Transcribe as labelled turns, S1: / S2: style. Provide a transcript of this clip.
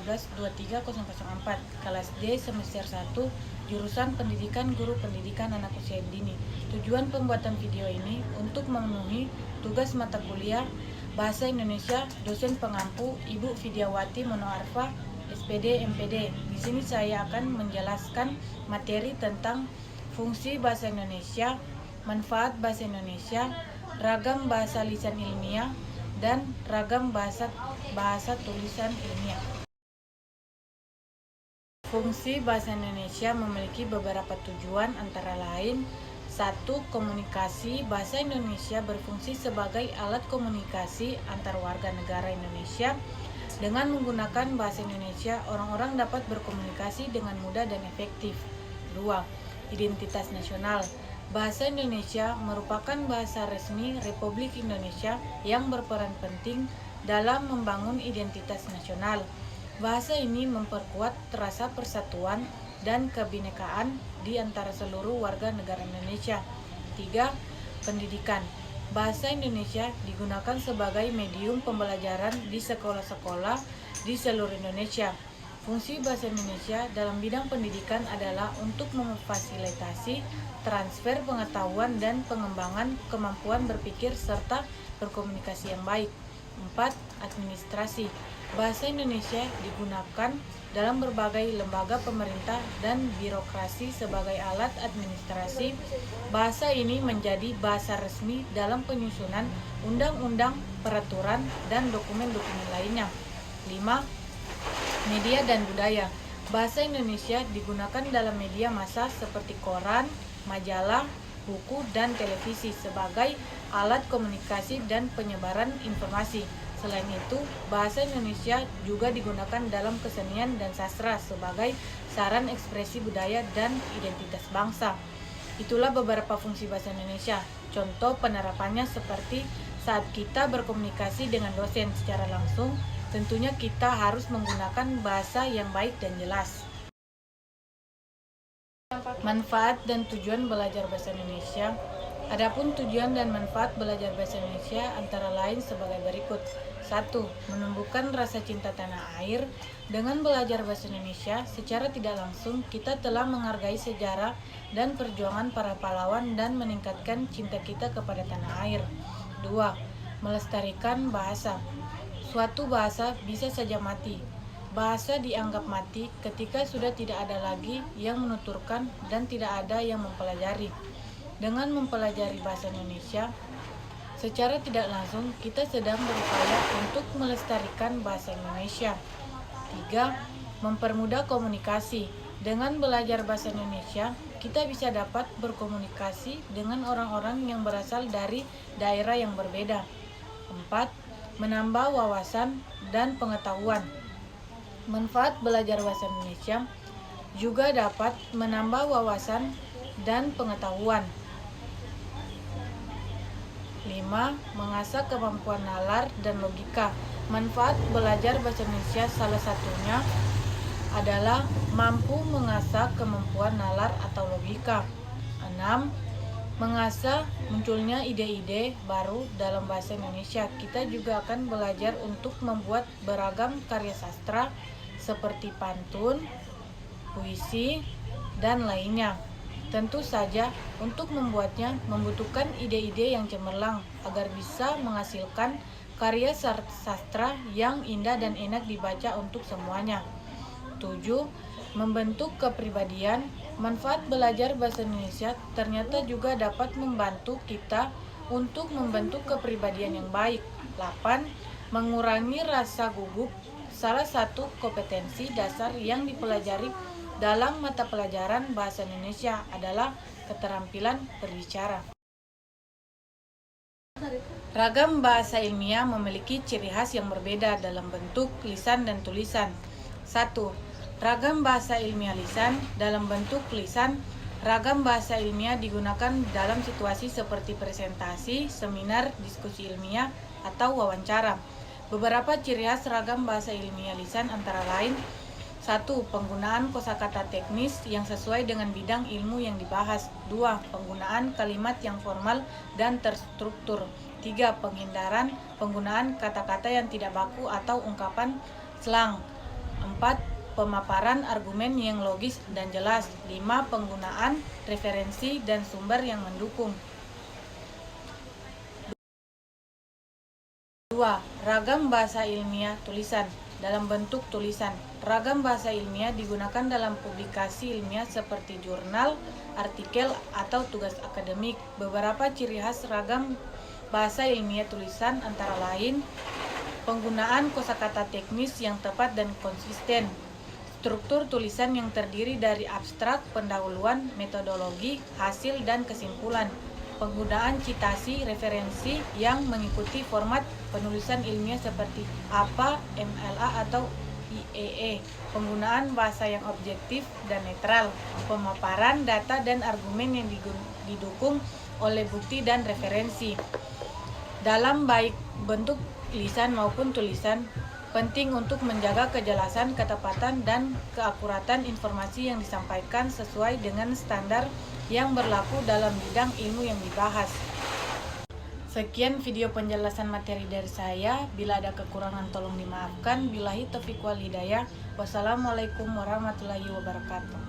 S1: 14-23-004, kelas D semester 1, jurusan Pendidikan Guru Pendidikan Anak Usia Dini. Tujuan pembuatan video ini untuk memenuhi tugas mata kuliah Bahasa Indonesia dosen pengampu Ibu Vidyawati Monoarfa, SPD MPD. Di sini saya akan menjelaskan materi tentang fungsi bahasa Indonesia, manfaat bahasa Indonesia, ragam bahasa lisan ilmiah, dan ragam bahasa tulisan ilmiah. Fungsi bahasa Indonesia memiliki beberapa tujuan antara lain: 1. Komunikasi. Bahasa Indonesia berfungsi sebagai alat komunikasi antar warga negara Indonesia. Dengan menggunakan bahasa Indonesia, orang-orang dapat berkomunikasi dengan mudah dan efektif. 2. Identitas nasional. Bahasa Indonesia merupakan bahasa resmi Republik Indonesia yang berperan penting dalam membangun identitas nasional. Bahasa ini memperkuat rasa persatuan dan kebinekaan di antara seluruh warga negara Indonesia. 3. Pendidikan. Bahasa Indonesia digunakan sebagai medium pembelajaran di sekolah-sekolah di seluruh Indonesia. Fungsi bahasa Indonesia dalam bidang pendidikan adalah untuk memfasilitasi transfer pengetahuan dan pengembangan kemampuan berpikir serta berkomunikasi yang baik. 4. Administrasi. Bahasa Indonesia digunakan dalam berbagai lembaga pemerintah dan birokrasi sebagai alat administrasi. Bahasa ini menjadi bahasa resmi dalam penyusunan undang-undang, peraturan, dan dokumen-dokumen lainnya. 5. Media dan budaya. Bahasa Indonesia digunakan dalam media massa seperti koran, majalah, buku, dan televisi sebagai alat komunikasi dan penyebaran informasi. Selain itu, bahasa Indonesia juga digunakan dalam kesenian dan sastra sebagai saran ekspresi budaya dan identitas bangsa. Itulah beberapa fungsi bahasa Indonesia. Contoh penerapannya seperti saat kita berkomunikasi dengan dosen secara langsung, tentunya kita harus menggunakan bahasa yang baik dan jelas. Manfaat dan tujuan belajar bahasa Indonesia. Adapun tujuan dan manfaat belajar bahasa Indonesia antara lain sebagai berikut. 1. Menumbuhkan rasa cinta tanah air. Dengan belajar bahasa Indonesia, secara tidak langsung kita telah menghargai sejarah dan perjuangan para pahlawan dan meningkatkan cinta kita kepada tanah air. 2. Melestarikan bahasa. Suatu bahasa bisa saja mati. Bahasa dianggap mati ketika sudah tidak ada lagi yang menuturkan dan tidak ada yang mempelajari. Dengan mempelajari bahasa Indonesia, secara tidak langsung kita sedang berupaya untuk melestarikan bahasa Indonesia. 3. Mempermudah komunikasi. Dengan belajar bahasa Indonesia, kita bisa dapat berkomunikasi dengan orang-orang yang berasal dari daerah yang berbeda. 4. Menambah wawasan dan pengetahuan. Manfaat belajar bahasa Indonesia juga dapat menambah wawasan dan pengetahuan. 5. Mengasah kemampuan nalar dan logika. Manfaat belajar bahasa Indonesia salah satunya adalah mampu mengasah kemampuan nalar atau logika. 6. Mengasah munculnya ide-ide baru dalam bahasa Indonesia. Kita juga akan belajar untuk membuat beragam karya sastra seperti pantun, puisi, dan lainnya. Tentu saja, untuk membuatnya membutuhkan ide-ide yang cemerlang agar bisa menghasilkan karya sastra yang indah dan enak dibaca untuk semuanya. 7. Membentuk kepribadian. Manfaat belajar bahasa Indonesia ternyata juga dapat membantu kita untuk membentuk kepribadian yang baik. 8. Mengurangi rasa gugup. Salah satu kompetensi dasar yang dipelajari dalam mata pelajaran bahasa Indonesia adalah keterampilan berbicara. Ragam bahasa ilmiah memiliki ciri khas yang berbeda dalam bentuk lisan dan tulisan. 1. Ragam bahasa ilmiah lisan. Dalam bentuk lisan, ragam bahasa ilmiah digunakan dalam situasi seperti presentasi, seminar, diskusi ilmiah, atau wawancara. Beberapa ciri khas ragam bahasa ilmiah lisan antara lain: 1. Penggunaan kosakata teknis yang sesuai dengan bidang ilmu yang dibahas. 2. Penggunaan kalimat yang formal dan terstruktur. 3. Penghindaran penggunaan kata-kata yang tidak baku atau ungkapan slang. 4. Pemaparan argumen yang logis dan jelas. 5. Penggunaan referensi dan sumber yang mendukung. 2. Ragam bahasa ilmiah tulisan. Dalam bentuk tulisan, ragam bahasa ilmiah digunakan dalam publikasi ilmiah seperti jurnal, artikel, atau tugas akademik. Beberapa ciri khas ragam bahasa ilmiah tulisan antara lain penggunaan kosakata teknis yang tepat dan konsisten, struktur tulisan yang terdiri dari abstrak, pendahuluan, metodologi, hasil, dan kesimpulan, penggunaan citasi referensi yang mengikuti format penulisan ilmiah seperti APA, MLA, atau IEE, penggunaan bahasa yang objektif dan netral, pemaparan data dan argumen yang didukung oleh bukti dan referensi. Dalam baik bentuk lisan maupun tulisan, penting untuk menjaga kejelasan, ketepatan, dan keakuratan informasi yang disampaikan sesuai dengan standar yang berlaku dalam bidang ilmu yang dibahas. Sekian video penjelasan materi dari saya. Bila ada kekurangan tolong dimaafkan. Billahi taufiq wal hidayah. Wassalamualaikum warahmatullahi wabarakatuh.